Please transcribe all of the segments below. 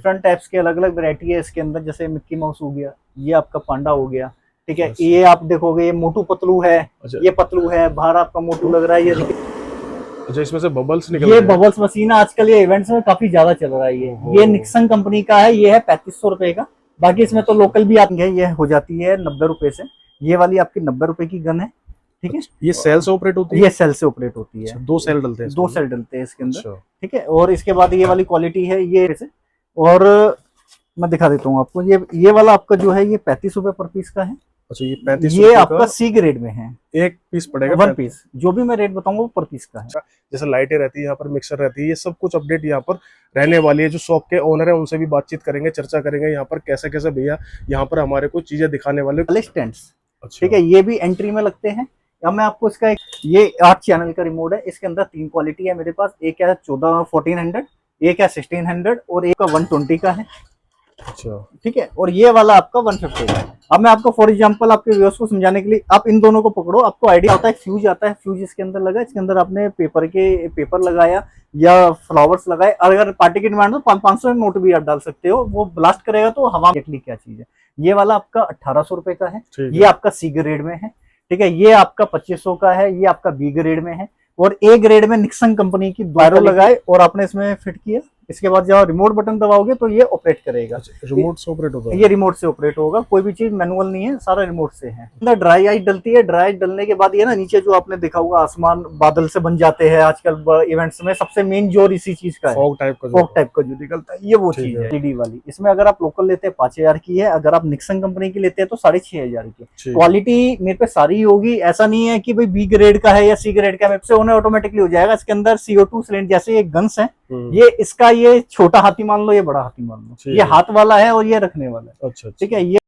Different types के अलग अलग वैरायटी है इसके अंदर, जैसे मिक्की माउस हो गया, ये आपका पांडा हो गया, ठीक है। अच्छा। ये आप देखोगे ये मोटू पतलू है, अच्छा। ये पतलू है, बाहर आपका मोटू लग रहा है, ये अच्छा, इसमें से बबल्स निकल ये रहे हैं। बबल्स मशीन आजकल ये इवेंट्स में काफी ज्यादा चल रहा है। ओहो। ये निक्सन कंपनी का है, ये है 3500 रुपए का। बाकी इसमें तो लोकल भी आती है, ये हो जाती है 90 रुपए से। ये वाली आपकी 90 रुपए की गन है, ठीक है। अच्छा, ये सेल से ऑपरेट होती है? ये सेल से ऑपरेट होती है। अच्छा, दो सेल डलते हैं दो इसमें? सेल डलते हैं इसके अंदर, अच्छा। ठीक है। और इसके बाद ये वाली क्वालिटी है ये से, और मैं दिखा देता हूँ आपको। ये वाला आपका जो है ये 35 रुपए पर पीस का है। अच्छा, ये 35 ये आपका सी ग्रेड में है, एक पीस पड़ेगा? वन पीस, जो भी मैं रेट बताऊंगा वो पर पीस का है। अच्छा, जैसे लाइटें रहती है यहाँ पर, मिक्सर रहती है, ये सब कुछ अपडेट यहाँ पर रहने वाली है। जो शॉप के ओनर है उनसे भी बातचीत करेंगे, चर्चा करेंगे यहाँ पर कैसे कैसे भैया यहाँ पर हमारे को चीजें दिखाने वाले। स्टैंड्स, अच्छा, ठीक है, ये भी एंट्री में लगते हैं। अब मैं आपको इसका ये 8 चैनल का रिमोट है, इसके अंदर 3 क्वालिटी है मेरे पास। एक है 1400, एक है 1600 और एक का 120 का है। अच्छा, ठीक है, और ये वाला आपका 150 का है। अब मैं आपको फॉर एग्जांपल आपके व्यूअर्स को समझाने के लिए आप इन दोनों को पकड़ो, आपको आइडिया होता है। फ्यूज आता है, फ्यूज इसके अंदर लगा, इसके अंदर आपने पेपर लगाया या फ्लावर्स लगाए। अगर पार्टी की डिमांड हो 500 नोट भी आप डाल सकते हो, वो ब्लास्ट करेगा तो हवा में क्या चीज है। ये वाला आपका 1800 रुपए का है, ये आपका सी ग्रेड में है, ठीक है। ये आपका 2500 का है, ये आपका बी ग्रेड में है। और ए ग्रेड में निक्सन कंपनी की वायरो लगाए और आपने इसमें फिट किया। इसके बाद जब रिमोट बटन दबाओगे तो ये ऑपरेट करेगा। रिमोट से ऑपरेट होगा? ये रिमोट से ऑपरेट होगा, कोई भी चीज मैनुअल नहीं है, सारा रिमोट से है। अंदर ड्राई आइस डलती है, ड्राई आइस डलने के बाद ये ना नीचे जो आपने देखा होगा आसमान बादल से बन जाते हैं आजकल इवेंट्स में, सबसे मेन जोर इसी चीज का है, फॉग टाइप का जो निकलता है, ये वो चीज है एलईडी वाली। इसमें अगर आप लोकल लेते हैं 5000 की है, अगर आप निक्सन कंपनी की लेते हैं तो 6500 की। क्वालिटी मेरे पे सारी होगी, ऐसा नहीं है कि भाई बी ग्रेड का है या सी ग्रेड का, मेरे से उन्हें ऑटोमेटिकली हो जाएगा। इसके अंदर CO2 सिलेंडर जैसे ये गन्स है, ये इसका ये छोटा हाथी मान लो, ये बड़ा हाथी मान लो, ये हाथ वाला है और ये रखने वाला है। अच्छा, ठीक है। ये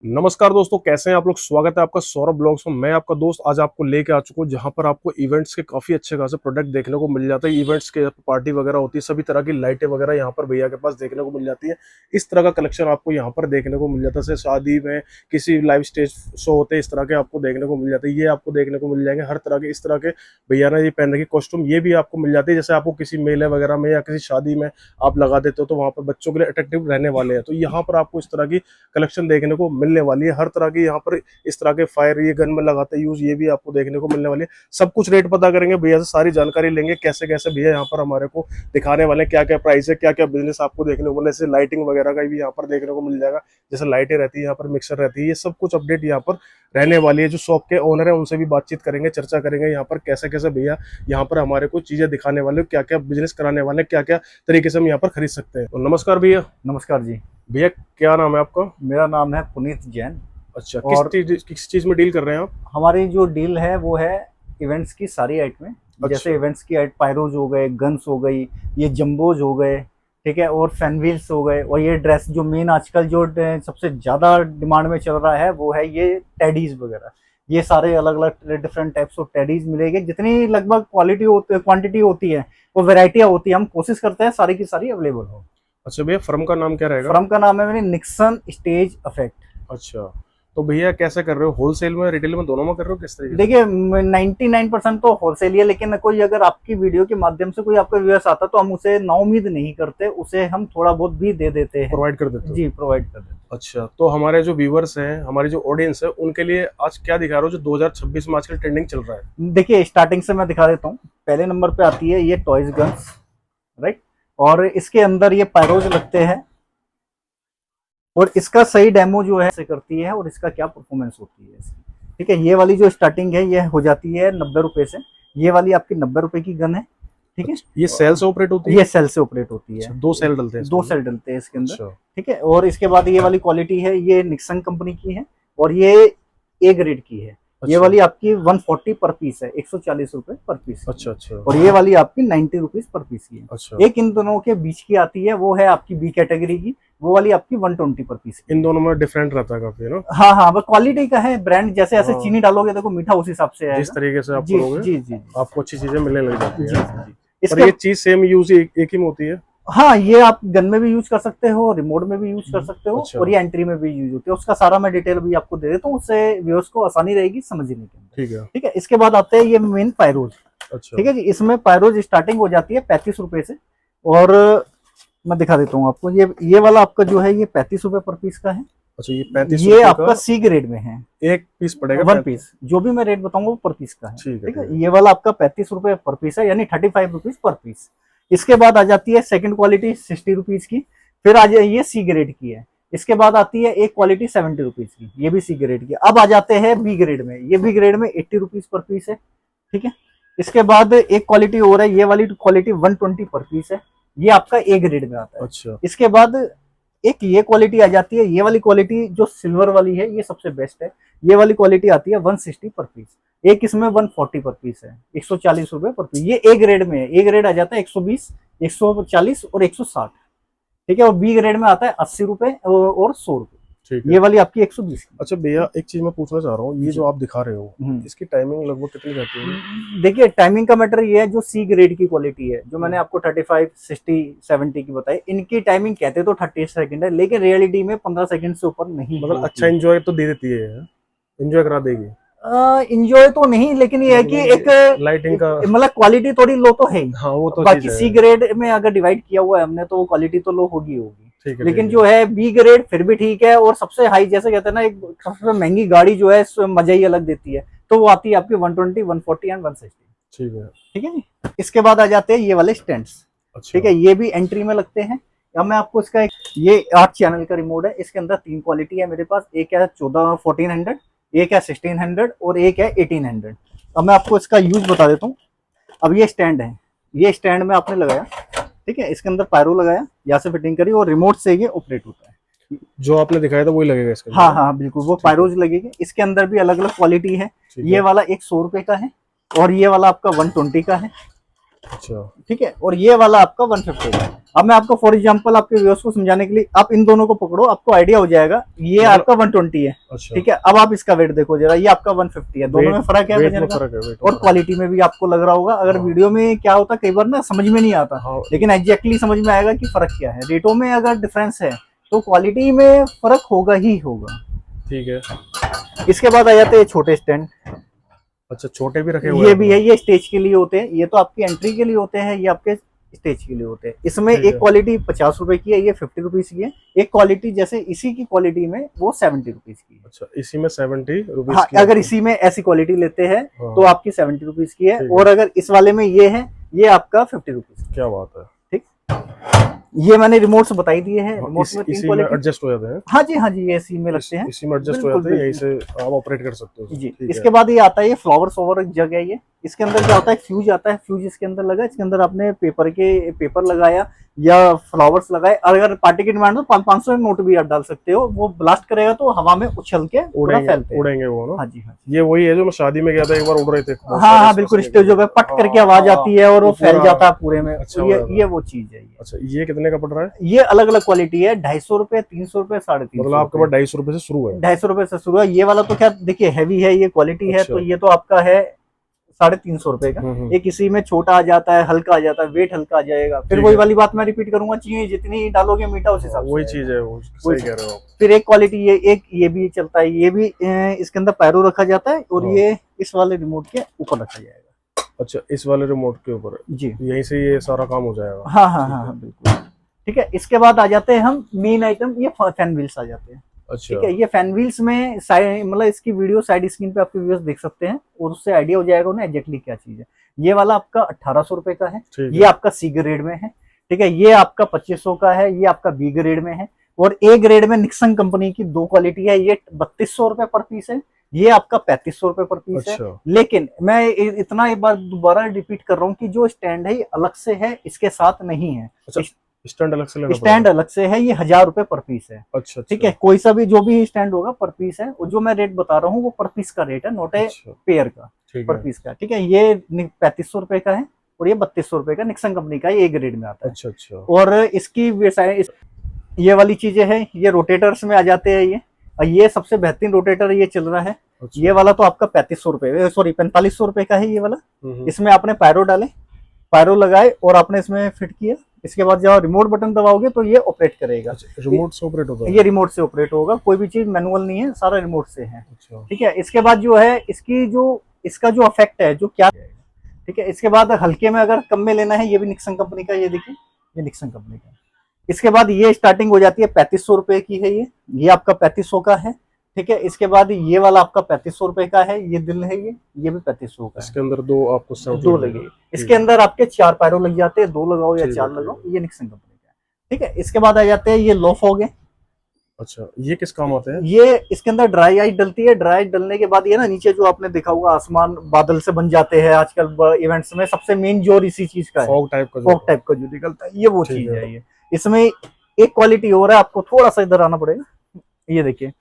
नमस्कार दोस्तों, कैसे हैं आप लोग? स्वागत है आपका सौरभ ब्लॉग्स में। मैं आपका दोस्त आज आपको लेके आ चुका हूँ जहां पर आपको इवेंट्स के काफी अच्छे खासे प्रोडक्ट देखने को मिल जाते हैं। इवेंट्स के पार्टी वगैरह होती है, सभी तरह की लाइटें वगैरह यहाँ पर भैया के पास देखने को मिल जाती है। इस तरह का कलेक्शन आपको यहाँ पर देखने को मिल जाता है। जैसे शादी में किसी लाइव स्टेज शो होते हैं, इस तरह के आपको देखने को मिल जाते हैं। ये आपको देखने को मिल जाएंगे हर तरह के, इस तरह के भैया ने ये पहन रखी कॉस्ट्यूम, ये भी आपको मिल जाती है। जैसे आपको किसी मेले वगैरह में या किसी शादी में आप लगा देते हो तो वहाँ पर बच्चों के लिए अट्रैक्टिव रहने वाले हैं। तो यहाँ पर आपको इस तरह की कलेक्शन देखने को मिलने वाली है। हर तरह की यहाँ पर इस तरह के फायर ये गन में लगाते हैं यूज, ये भी आपको देखने को मिलने वाली है। सब कुछ रेट पता करेंगे भैया से, सारी जानकारी लेंगे कैसे कैसे भैया यहाँ पर हमारे को दिखाने वाले हैं, क्या क्या प्राइस है, क्या क्या बिजनेस आपको देखने को मिले। जैसे लाइटिंग वगैरह का भी यहाँ पर देखने को मिल जाएगा, जैसे लाइटें रहती है यहाँ पर, मिक्सर रहती है, ये सब कुछ अपडेट यहाँ पर रहने वाली है। जो शॉप के ओनर है उनसे भी बातचीत करेंगे, चर्चा करेंगे यहाँ पर कैसे कैसे भैया यहाँ पर हमारे को चीजें दिखाने वाले, क्या क्या बिजनेस कराने वाले, क्या क्या तरीके से हम यहाँ पर खरीद सकते हैं। तो नमस्कार भैया। नमस्कार जी। भैया क्या नाम है आपका? मेरा नाम है पुनीत जैन। अच्छा, किस चीज में डील कर रहे हैं आप? हमारी जो डील है वो है इवेंट्स की सारी आइटमें। अच्छा। जैसे इवेंट्स की पायरोज हो गए, गन्स हो गई, ये जंबोज हो गए, ठीक है, और फैन व्हील्स हो गए। और ये ड्रेस जो मेन आजकल जो सबसे ज्यादा डिमांड में चल रहा है वो है ये टेडीज वगैरह। ये सारे अलग अलग डिफरेंट टाइप्स ऑफ टेडीज मिलेंगे। जितनी लगभग क्वांटिटी होती है वो वेराइटियां होती है, हम कोशिश करते हैं सारी की सारी अवेलेबल हो। अच्छा भैया, फर्म का नाम क्या रहेगा? फर्म का नाम है मेरी निक्सन स्टेज इफेक्ट। अच्छा, तो भैया कैसे कर रहे हो? होलसेल में, रिटेल में, दोनों में कर रहे हो? किस तरीके से? देखिए 99% तो होलसेल ही है, लेकिन कोई अगर आपकी वीडियो के माध्यम से कोई आपका व्यूअर्स आता तो हम उसे नाउम्मीद नहीं करते, उसे हम थोड़ा बहुत भी दे देते हैं, प्रोवाइड कर देते हो? जी, प्रोवाइड कर देते हैं। अच्छा, तो हमारे जो व्यूअर्स हैं, हमारी जो ऑडियंस है, उनके लिए आज क्या दिखा रहे हो जो 2026 में आजकल ट्रेंडिंग चल रहा है? देखिए स्टार्टिंग से मैं दिखा देता हूँ। पहले नंबर पे आती है ये टॉयज गन्स, राइट, और इसके अंदर ये पायरोज लगते हैं और इसका सही डेमो जो है से करती है और इसका क्या परफॉर्मेंस होती है इसकी। ठीक है, ये वाली जो स्टार्टिंग है ये हो जाती है 90 रुपए से। ये वाली आपकी 90 रुपए की गन है, ठीक है। ये सेल से ऑपरेट होती है? ये सेल से ऑपरेट होती है। अच्छा, दो सेल डलते हैं? दो सेल डलते हैं इसके अंदर। अच्छा। ठीक है, और इसके बाद ये वाली क्वालिटी है, ये निक्सन कंपनी की है और ये ए ग्रेड की है। अच्छा। ये वाली आपकी 140 पर पीस है, 140 रुपए पर पीस। अच्छा अच्छा। और ये वाली आपकी 90 रुपीज पर पीस की है। अच्छा। एक इन दोनों के बीच की आती है, वो है आपकी बी कैटेगरी की, वो वाली आपकी 120 पर पीस की। इन दोनों में डिफरेंट रहता है काफी, है ना? हाँ हाँ, वो क्वालिटी का है, ब्रांड जैसे ऐसे हाँ। चीनी डालोगे देखो मीठा उस हिसाब से जिस तरीके से आप जी, करोगे जी जी, आपको अच्छी चीजें मिलने लग जाती जी, है। जी। पर ये चीज सेम यूज एक ही में होती है? हाँ, ये आप गन में भी यूज कर सकते हो, रिमोट में भी यूज कर सकते हो। अच्छा। और ये एंट्री में भी यूज होती है। उसका सारा मैं डिटेल भी आपको दे देता हूँ, उससे व्यूअर्स को आसानी रहेगी समझने के अंदर। ठीक है। ठीक है, इसके बाद आते हैं ये मेन पायरोज। अच्छा। ठीक है जी, इसमें पायरोज स्टार्टिंग हो जाती है 35 रुपए से और मैं दिखा देता हूँ आपको। ये वाला आपका जो है ये 35 रुपए पर पीस का है। अच्छा, ये 35 ये आपका सी ग्रेड में है। एक पीस पड़ेगा, वन पीस, जो भी मैं रेट बताऊंगा वो पर पीस का है। ठीक है, ठीक है, ये वाला आपका 35 रुपए पर पीस है, यानी 35 रुपीज पर पीस। इसके बाद आ जाती है सेकंड क्वालिटी 60 रुपीज की। फिर आ जाए ये सी ग्रेड की है। इसके बाद आती है एक क्वालिटी 70 रुपीज की, ये भी सी ग्रेड की। अब आ जाते हैं बी ग्रेड में। ये बी ग्रेड में 80 रुपीज पर पीस है। ठीक है, इसके बाद एक क्वालिटी और है, ये वाली क्वालिटी 120 पर पीस है। ये आपका ए ग्रेड में आता है। अच्छा, इसके बाद एक ये क्वालिटी आ जाती है। ये वाली क्वालिटी जो सिल्वर वाली है ये सबसे बेस्ट है। ये वाली क्वालिटी आती है 160 पर पीस। एक इसमें 140 पर पीस है, 140 रुपए पर पीस। ये ए ग्रेड में है। ए ग्रेड आ जाता है 120, 140 और 160। ठीक है, और बी ग्रेड में आता है 80 रुपए और 100 रुपए। ठीक है। ये वाली आपकी 120 की। अच्छा भैया, एक चीज मैं पूछना चाह रहा हूँ, ये जो आप दिखा रहे हो इसकी टाइमिंग लगभग कितनी रहती है? देखिए, टाइमिंग का मैटर ये है, जो सी ग्रेड की क्वालिटी है, जो मैंने आपको 35, 60, 70 की बताई, इनकी टाइमिंग कहते तो 30 सेकंड है, लेकिन रियलिटी में 15 सेकंड से ऊपर नहीं मतलब होती। अच्छा एंजॉय तो दे देती है, एंजॉय करा देगी। इंजॉय तो नहीं, लेकिन ये है कि एक लाइटिंग का मतलब क्वालिटी थोड़ी लो तो है ही। हाँ, वो तो बाकी चीज सी है। ग्रेड में अगर डिवाइड किया हुआ है हमने तो क्वालिटी तो लो होगी होगी। ठीक है, लेकिन ठीक जो है बी ग्रेड फिर भी ठीक है। और सबसे हाई, जैसे कहते हैं ना, एक सबसे महंगी गाड़ी जो है मजा ही अलग देती है, तो वो आती है आपकी 120, 140 एंड 160। ठीक है। ठीक है जी। इसके बाद आ जाते हैं ये वाले स्टैंड्स। अच्छा, ठीक है, ये भी एंट्री में लगते हैं। अब मैं आपको इसका ये 8 चैनल का रिमोट है। इसके अंदर 3 क्वालिटी है मेरे पास। एक है 1400, एक है 1600 और एक है 1800। अब मैं आपको इसका यूज बता देता हूँ। अब ये स्टैंड है, ये स्टैंड में आपने लगाया। ठीक है, इसके अंदर पायरो लगाया, यहाँ से फिटिंग करी और रिमोट से ये ऑपरेट होता है। जो आपने दिखाया था वही लगेगा इसके हाँ हाँ बिल्कुल, वो पायरोज लगेगी। इसके अंदर भी अलग अलग क्वालिटी है। ये वाला एक 100 रुपए का है और ये वाला आपका 120 का है। अच्छा, ठीक है, और ये वाला आपका 150 का है। अब मैं आपको फॉर एग्जांपल आपके व्यूअर्स को समझाने के लिए आप इन दोनों को पकड़ो, आपको आइडिया हो जाएगा। ये आपका 120 है। अच्छा। ठीक है, अब आप इसका वेट देखो जरा, ये आपका 150 है। दोनों में फर्क है वजन का, और क्वालिटी में भी आपको लग रहा होगा। अगर वीडियो में क्या होता कई बार ना समझ में नहीं आता, लेकिन एग्जैक्टली समझ में आएगा कि फर्क क्या है। रेटों में अगर डिफरेंस है तो क्वालिटी में फर्क होगा ही होगा। ठीक है। इसके बाद आ जाते हैं छोटे स्टैंड। अच्छा, छोटे भी रखे हुए ये भी है, ये स्टेज के लिए होते हैं। ये तो आपकी एंट्री के लिए होते हैं, ये आपके स्टेज के लिए होते हैं। इसमें एक क्वालिटी 50 रुपए की है, ये 50 रुपीज की है। एक क्वालिटी जैसे इसी की क्वालिटी में वो 70 रुपीज की है। अच्छा, इसी में 70 रुपीज हाँ, की अगर इसी में ऐसी क्वालिटी लेते हैं तो आपकी 70 रुपीज की है, ठीक है। और अगर इस वाले में ये है, ये आपका 50 रुपीज। क्या बात है। ठीक, ये मैंने रिमोट से बताई दिए हैं। रिमोट में 3 इसी में क्वालिटी एडजस्ट हो जाते हैं। हाँ जी, हाँ जी, ये इसी में लगते हैं। इसी में एडजस्ट हो बिल्कुल, जाते हैं, यहीं बिल्कुल। से आप ऑपरेट कर सकते हो जी। ठीक इसके बाद ये आता है, ये फ्लावर्स ओवर जग है। ये इसके अंदर क्या होता है, फ्यूज आता है। फ्यूज इसके अंदर लगा, इसके अंदर आपने पेपर लगाया या फ्लावर्स लगाए। और अगर पार्टी की डिमांड हो 500 नोट भी आप डाल सकते हो। वो ब्लास्ट करेगा तो हवा में उछल के पूरा फैलते हैं। उड़ेंगे वो ना। हाँ जी, हाँ जी। ये वही है जो मैं शादी में गया था, एक बार उड़ रहे थे। हाँ हाँ बिल्कुल, स्टेजों पे पट करके आवाज आती है और वो फैल जाता है पूरे में। अच्छा, ये वो चीज है। अच्छा, ये कितने का पड़ रहा है? ये अलग अलग क्वालिटी है, 250 रुपए, 300 रुपए, 350। मतलब आपके पास 250 रुपए से शुरू है? 250 रुपए से शुरू है। ये वाला तो क्या देखिए हैवी है, ये क्वालिटी है, तो ये तो आपका है 350 रुपए का। एक इसी में छोटा आ जाता है, हल्का आ जाता है, वेट हल्का आ जाएगा। फिर वही वाली बात मैं रिपीट करूंगा, चीनी जितनी डालोगे मीठा उस हिसाब से वही चीज है, वो सही कह रहे हो आप। फिर एक क्वालिटी ये भी चलता है। ये भी इसके अंदर पैरो रखा जाता है और ये इस वाले रिमोट के ऊपर रखा जाएगा। अच्छा, इस वाले रिमोट के ऊपर जी, यहीं से ये सारा काम हो जाएगा। हाँ हाँ हाँ बिल्कुल। ठीक है, इसके बाद आ जाते हैं हम मेन आइटम, ये फैन व्हील्स आ जाते हैं। अच्छा, ठीक है, ये फैन व्हील्स में मतलब इसकी वीडियो साइड स्क्रीन पे आपके व्यूअर्स देख सकते हैं और उससे आइडिया हो जाएगा उन्हें एग्जैक्टली क्या चीज है। ये वाला आपका 1800 रुपए का है, ये आपका सी ग्रेड में है। ठीक है, ये आपका 2500 का है, ये आपका बी ग्रेड में है। और ए ग्रेड में निक्सन कंपनी की 2 क्वालिटी है, ये 3200 रुपए पर पीस है, ये आपका 3500 रुपए पर पीस है। लेकिन मैं इतना एक बार दोबारा रिपीट कर रहा हूँ कि जो स्टैंड है ये अलग से है, इसके साथ नहीं है। स्टैंड अलग से लेना स्टैंड अलग से है, ये 1000 रुपए पर पीस है। अच्छा, ठीक है, कोई सा भी जो भी स्टैंड होगा पर पीस है, और जो मैं रेट बता रहा हूँ वो पर पीस का रेट है, नोट है पेयर का, पर पीस का। ठीक है, ये 3500 रुपए का है और ये 3200 रुपए का निक्सन कंपनी का ए ग्रेड में आता है। अच्छा अच्छा। और इसकी ये वाली चीजें हैं, ये रोटेटर्स में आ जाते हैं। ये सबसे बेहतरीन रोटेटर ये चल रहा है। अच्छा। ये वाला तो आपका 3500 रुपए, सॉरी 4500 रुपए का है ये वाला। इसमें आपने पैरो डाले, पैरो लगाए और आपने इसमें फिट किया। इसके बाद जब रिमोट बटन दबाओगे तो ये ऑपरेट करेगा। अच्छा, रिमोट से ऑपरेट होगा? ये रिमोट से ऑपरेट होगा, कोई भी चीज मैनुअल नहीं है, सारा रिमोट से है। अच्छा। ठीक है, इसके बाद जो है इसका जो इफेक्ट है जो क्या, ठीक है। इसके बाद हल्के में अगर कम में लेना है, ये भी निक्सन कंपनी का, ये देखिए ये निक्सन कंपनी का, इसके बाद ये स्टार्टिंग हो जाती है 3500 रुपए की है, ये आपका 3500 का है। ठीक है, इसके बाद ये वाला आपका 3500 रुपए का है, ये दिल है, ये भी 3500 का है। इसके अंदर दो आपको सेट दो लगे, इसके अंदर आपके 4 पैरो लग जाते हैं, 2 लगाओ या 4 लगाओ, ये निक्सन कंपनी का है। ठीक है, इसके बाद आ जाते हैं ये लो फॉग है। अच्छा, ये किस काम आते हैं? ये इसके अंदर ड्राई आइस डलती है, ड्राई आइस डलने के बाद ये ना नीचे जो आपने देखा होगा आसमान बादल से बन जाते हैं आजकल इवेंट्स में, सबसे मेन जोर इसी चीज का है, फॉग टाइप का फॉग टाइप का जो निकलता है, ये वो ठीक चीज है। है। ये इसमें एक क्वालिटी और है, आपको थोड़ा सा इधर आना पड़ेगा। ये देखिए,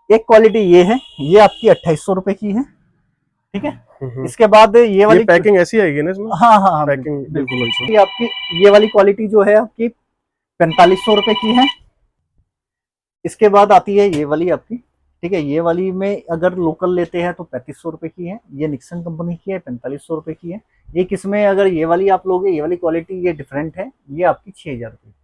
एक क्वालिटी ये है, ये आपकी 2800 रुपए की है। ठीक है, इसके बाद ये वाली पैकिंग ऐसी आएगी ना इसमें? हाँ हाँ हाँ, पैकिंग बिल्कुल। ये आपकी ये वाली क्वालिटी जो है आपकी 4500 रुपए की है। इसके बाद आती है ये वाली आपकी, ठीक है, ये वाली में अगर लोकल लेते हैं तो 3500 रुपए की है, ये निक्सन कंपनी की है, 4500 रुपए की है। ये किसमें अगर ये वाली आप लोगे, ये वाली क्वालिटी ये डिफरेंट है, ये आपकी 6000 रुपए की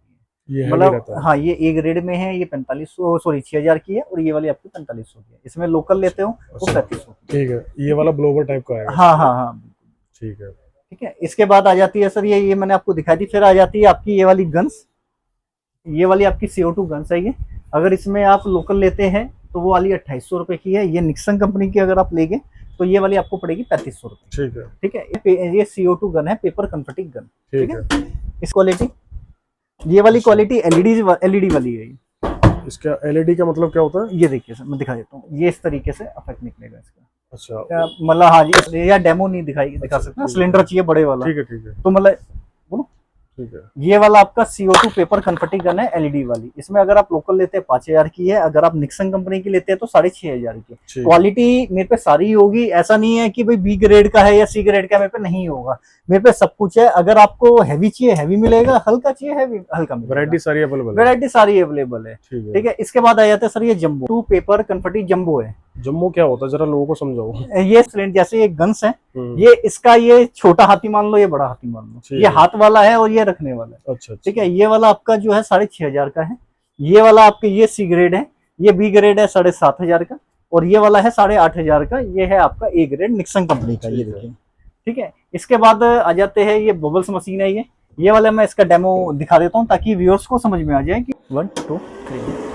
ये है। heavy मतलब रहता है। हाँ, ये ए ग्रेड में है, ये 4500 सॉरी 6000 की है, और ये वाली आपकी 4500 की है। इसमें लोकल लेते हो तो अच्छा, 3500 की। ठीक है, ये वाला ब्लोवर टाइप का आएगा। हाँ हाँ हाँ, ठीक है। ठीक है। इसके बाद आ जाती है सर ये मैंने आपको दिखाई दी। फिर आ जाती है आपकी ये वाली गन्स, ये वाली आपकी CO2 गन्स है। ये अगर इसमें आप लोकल लेते हैं तो वो वाली 2800 रुपए की है। ये निक्सन कंपनी की अगर आप लेंगे तो ये वाली आपको पड़ेगी 3500 रुपए। ठीक है, ठीक है, ये CO2 गन है, पेपर कन्वर्टिंग गन। ठीक है। इस क्वालिटी, ये वाली क्वालिटी एलईडी वाली है। इसका एलईडी का मतलब क्या होता है? ये देखिए सर, मैं दिखा देता हूँ, ये इस तरीके से इफेक्ट निकलेगा इसका। अच्छा, मतलब हाँ जी, या डेमो नहीं दिखा सकते, सिलेंडर चाहिए बड़े वाला, ठीक है, ठीक है, तो मतलब बोलो, ठीक है। ये वाला आपका CO2 पेपर कन्वर्टिंग गन है, एलईडी वाली। इसमें अगर आप लोकल लेते हैं 5000 की है, अगर आप निक्सन कंपनी की लेते हैं तो 6500 की। ठीक है। क्वालिटी मेरे पे सारी होगी, ऐसा नहीं है कि भाई बी ग्रेड का है या सी ग्रेड का मेरे पे नहीं होगा, मेरे पे सब कुछ है। अगर आपको हैवी चाहिए हैवी मिलेगा, हल्का चाहिए हैवी हल्का मिलेगा, वैरायटी सारी अवेलेबल है। वैरायटी सारी अवेलेबल है। ठीक है, ठीक है, इसके बाद आ जाता है सर ये jumbo to paper converting jumbo है। जम्मू क्या होता है जरा लोगों को समझाओ। ये सिलेंडर जैसे ये गन्स है, ये इसका ये छोटा हाथी मान लो, ये बड़ा हाथी मान लो, ठीक ये है। हाथ वाला है और ये रखने वाला है। अच्छा, ठीक है, ये वाला आपका जो है 6500 का है। ये वाला आपके ये सी ग्रेड है, ये बी ग्रेड है 7500 का, और ये वाला है 8500 का। ये है आपका ए ग्रेड निक्सन कंपनी का, ये देखिए। ठीक है, इसके बाद आ जाते हैं ये बबल्स मशीन है। ये वाला मैं इसका डेमो दिखा देता हूँ ताकि व्यूअर्स को समझ में आ जाए कि 1 2 3।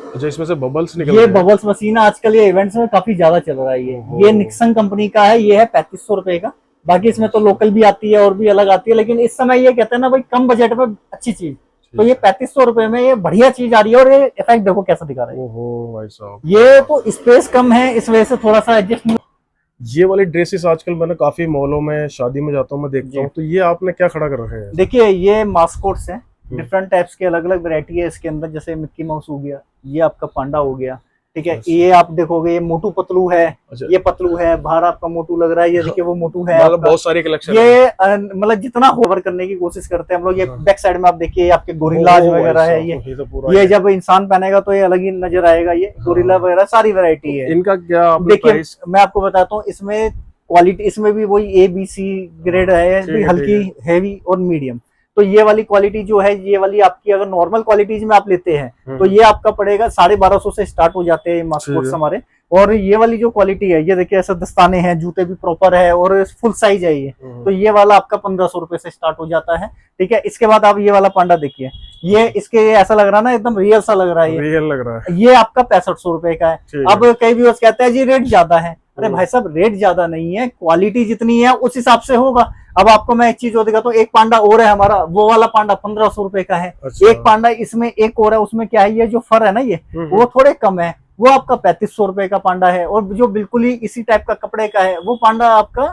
अच्छा, इसमें से बबल्स निकल ये रहे हैं। बबल्स मशीन आजकल ये इवेंट्स में काफी ज्यादा चल रहा है। ये निक्सन कंपनी का है, ये है 3500 रुपए का। बाकी इसमें तो लोकल भी आती है और भी अलग आती है, लेकिन इस समय ये कहते हैं ना भाई कम बजट में अच्छी चीज, तो ये 3500 रुपए में ये बढ़िया चीज आ रही है। और ये इफेक्ट देखो कैसा दिखा रहा है। ओहो भाई साहब, ये तो स्पेस कम है, इस वजह से थोड़ा सा एडजस्ट। ये वाली ड्रेसेस आजकल मैंने काफी मॉलों में शादी में जाता हूँ, मैं देखता हूँ, तो ये आपने क्या खड़ा कर रखे हैं? देखिए, ये मास्कोट्स हैं, डिफरेंट टाइप्स के अलग अलग वैरायटी है इसके अंदर। जैसे मिक्की माउस हो गया, ये आपका पांडा हो गया। ठीक है, ये आप देखोगे ये मोटू पतलू है। अच्छा, ये पतलू है, बाहर आपका मोटू लग रहा है, ये देखिए वो मोटू है मतलब आपका। बहुत सारी कलेक्शन ये मतलब जितना होवर करने की कोशिश करते हैं हम लोग। ये बैक साइड में आप देखिए आपके गोरिल्लाज वगैरह है। ये जब इंसान पहनेगा तो ये अलग ही नजर आएगा। ये गोरिल्ला वगैरह सारी वैरायटी है। इनका क्या देखिए, मैं आपको बताता हूँ, इसमें क्वालिटी इसमें भी वही ABC ग्रेड है, हल्की, हैवी और मीडियम। तो ये वाली क्वालिटी जो है, ये वाली आपकी अगर नॉर्मल क्वालिटीज में आप लेते हैं तो ये आपका पड़ेगा 1250 से स्टार्ट हो जाते हैं मास्कोट्स हमारे। और ये वाली जो क्वालिटी है, ये देखिए ऐसे दस्ताने हैं, जूते भी प्रॉपर है और फुल साइज है ये, तो ये वाला आपका 1500 रुपए से स्टार्ट हो जाता है। ठीक है, इसके बाद आप ये वाला पांडा देखिए, ये इसके ऐसा लग रहा है ना, एकदम रियल सा लग रहा है। रियल लग रहा है। ये आपका 6500 रुपए का है। अब कई व्यूअर्स कहते हैं जी रेट ज्यादा है। अरे भाई साहब, रेट ज्यादा नहीं है, क्वालिटी जितनी है उस हिसाब से होगा। अब आपको मैं एक चीज और दिखाता हूँ, एक पांडा और है हमारा, वो वाला पांडा 1500 रुपए का है। अच्छा। एक पांडा इसमें एक और है, उसमें क्या है, ये जो फर है ना, ये वो थोड़े कम है, वो आपका 3500 रुपए का पांडा है। और जो बिल्कुल ही इसी टाइप का कपड़े का है, वो पांडा आपका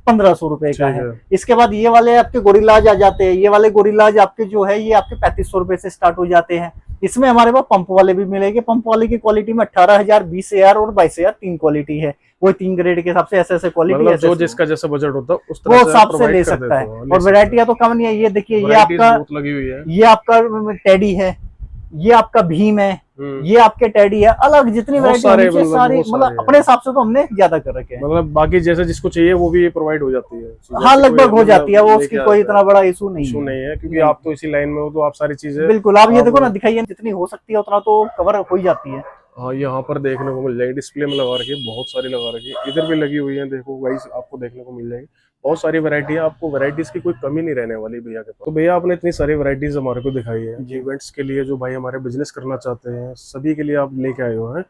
1500 रुपए का है। इसके बाद ये वाले आपके गोरिल्लाज आ जाते हैं। ये वाले गोरिल्लाज आपके जो है, ये आपके 3500 रुपए से स्टार्ट हो जाते हैं। इसमें हमारे पास पंप वाले भी मिलेंगे। पंप वाले की क्वालिटी में 18000, 20000 और 22000 3 क्वालिटी है। वो 3 ग्रेड के हिसाब से ऐसे क्वालिटी, मतलब जो जिसका जैसा बजट होता है उस तरह वो हिसाब से ले सकता है। और वैरायटियां तो कम नहीं है। ये देखिए, ये आपका लगी हुई है, ये आपका टेडी है, ये आपका भीम है, ये आपके टेडी है। अलग जितनी वैरायटी सारी, मतलब अपने हिसाब से तो हमने ज्यादा कर रखे हैं। मतलब बाकी जैसे जिसको चाहिए वो भी प्रोवाइड हो जाती है। हाँ, लगभग हो जाती है, वो उसकी कोई इतना बड़ा इशू नहीं है, क्योंकि आप तो इसी लाइन में हो, तो आप सारी चीजें बिल्कुल। आप ये देखो ना, दिखाइए, जितनी हो सकती है उतना तो कवर हो ही जाती है। हाँ, यहाँ पर देखने को मिल जाएगी, डिस्प्ले में लगा रखी है, बहुत सारी लगा रखी है, इधर भी लगी हुई है, देखो गाइस आपको देखने को मिल जाएगी। बहुत सारी वैरायटी है, आपको वैरायटीज की कोई कमी नहीं रहने वाली भैया के पास। तो भैया आपने इतनी सारी वैरायटीज हमारे को दिखाई है इवेंट्स के लिए, जो भाई हमारे बिजनेस करना चाहते हैं सभी के लिए आप लेके आए हो हैं।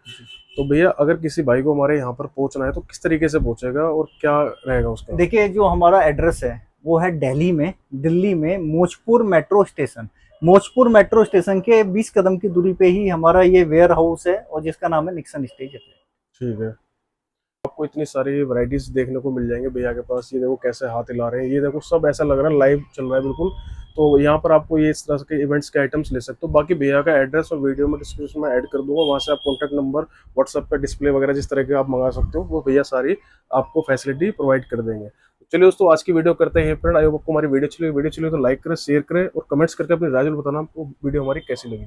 तो भैया अगर किसी भाई को हमारे यहाँ पर पहुंचना है तो किस तरीके से पहुंचेगा और क्या रहेगा उसका? देखिए, जो हमारा एड्रेस है वो है दिल्ली में मोचपुर मेट्रो स्टेशन। मोचपुर मेट्रो स्टेशन के 20 कदम की दूरी पे ही हमारा ये वेयर हाउस है, और जिसका नाम है निक्सन स्टेज। ठीक है, आपको इतनी सारी वैरायटीज देखने को मिल जाएंगे भैया के पास। ये देखो कैसे हाथ हिला रहे हैं, ये देखो सब ऐसा लग रहा है लाइव चल रहा है बिल्कुल। तो यहाँ पर आपको ये इस तरह के इवेंट्स के आइटम्स ले सकते हो। बाकी भैया का एड्रेस और वीडियो में डिस्क्रिप्शन में ऐड कर दूंगा, वहाँ से आप कॉन्टैक्ट नंबर, व्हाट्सएप पे डिस्प्ले वगैरह जिस तरह के आप मंगा सकते हो वो भैया सारी आपको फैसिलिटी प्रोवाइड कर देंगे। चलिए दोस्तों, आज की वीडियो करते हैं फ्रेंड। आई होप आपको हमारी वीडियो चली तो लाइक करें, शेयर करें और कमेंट्स करके अपनी राय बताना आपको वीडियो हमारी कैसी लगी।